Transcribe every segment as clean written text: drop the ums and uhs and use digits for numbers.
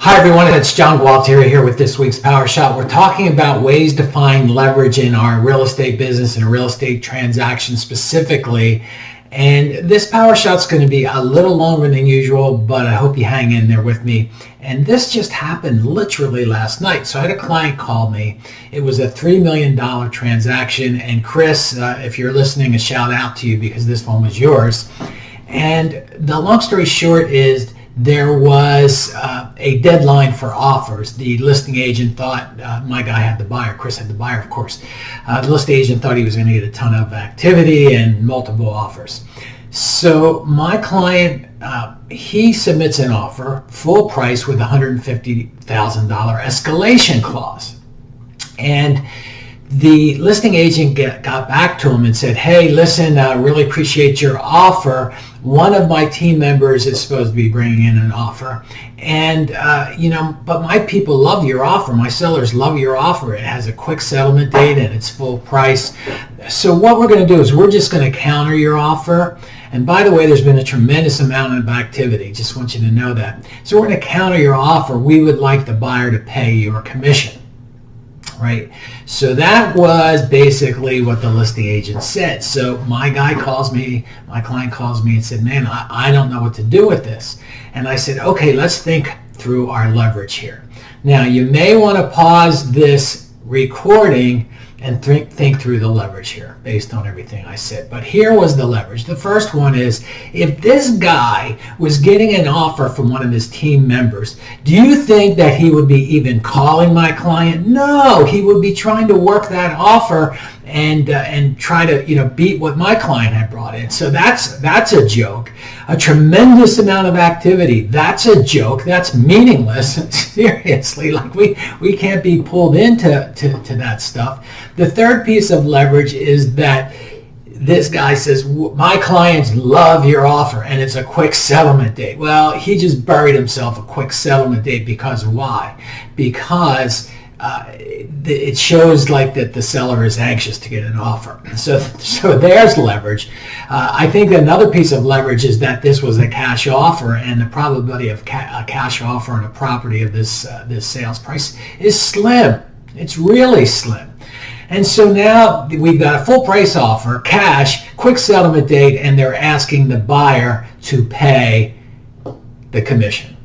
Hi everyone, it's John Gualtieri here with this week's Power Shot. We're talking about ways to find leverage in our real estate business and real estate transactions specifically. And this Power Shot's going to be a little longer than usual, but I hope you hang in there with me. And this just happened literally last night. So I had a client call me. It was a $3 million transaction. And Chris, if you're listening, a shout out to you because this one was yours. And the long story short is there was a deadline for offers. The listing agent thought, my guy had the buyer, Chris had the buyer, of course. The listing agent thought he was going to get a ton of activity and multiple offers. So my client, he submits an offer, full price with a $150,000 escalation clause. And the listing agent got back to him and said, hey, listen, I really appreciate your offer. One of my team members is supposed to be bringing in an offer. And, but my people love your offer. My sellers love your offer. It has a quick settlement date and it's full price. So what we're going to do is we're just going to counter your offer. And by the way, there's been a tremendous amount of activity. Just want you to know that. So we're going to counter your offer. We would like the buyer to pay your commission. Right. So that was basically what the listing agent said. So my client calls me and said, man, I don't know what to do with this. And I said, okay, let's think through our leverage here. Now you may want to pause this recording and think through the leverage here based on everything I said. But here was the leverage. The first one is, if this guy was getting an offer from one of his team members, do you think that he would be even calling my client? No, he would be trying to work that offer and try to beat what my client had brought in. So that's a joke. A tremendous amount of activity. That's a joke. That's meaningless. Seriously, like we can't be pulled into that stuff. The third piece of leverage is that this guy says, my clients love your offer and it's a quick settlement date. Well, he just buried himself a quick settlement date because why? Because it shows like that the seller is anxious to get an offer. So there's leverage. I think another piece of leverage is that this was a cash offer, and the probability of a cash offer on a property of this sales price is slim. It's really slim. And so now we've got a full price offer, cash, quick settlement date, and they're asking the buyer to pay the commission.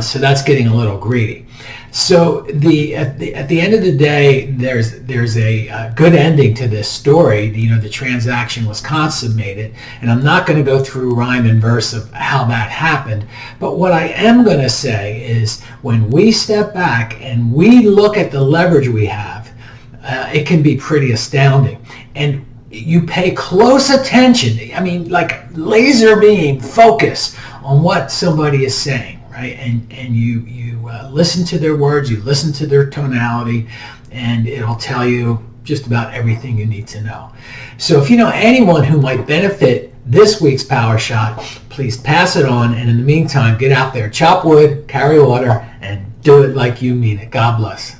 So that's getting a little greedy. So at the end of the day, there's a good ending to this story. The transaction was consummated, and I'm not going to go through rhyme and verse of how that happened. But what I am going to say is, when we step back and we look at the leverage we have, it can be pretty astounding. And you pay close attention. I mean, like laser beam focus on what somebody is saying, right? And you listen to their words, you listen to their tonality, and it'll tell you just about everything you need to know. So if you know anyone who might benefit this week's Power Shot, please pass it on. And in the meantime, get out there, chop wood, carry water, and do it like you mean it. God bless.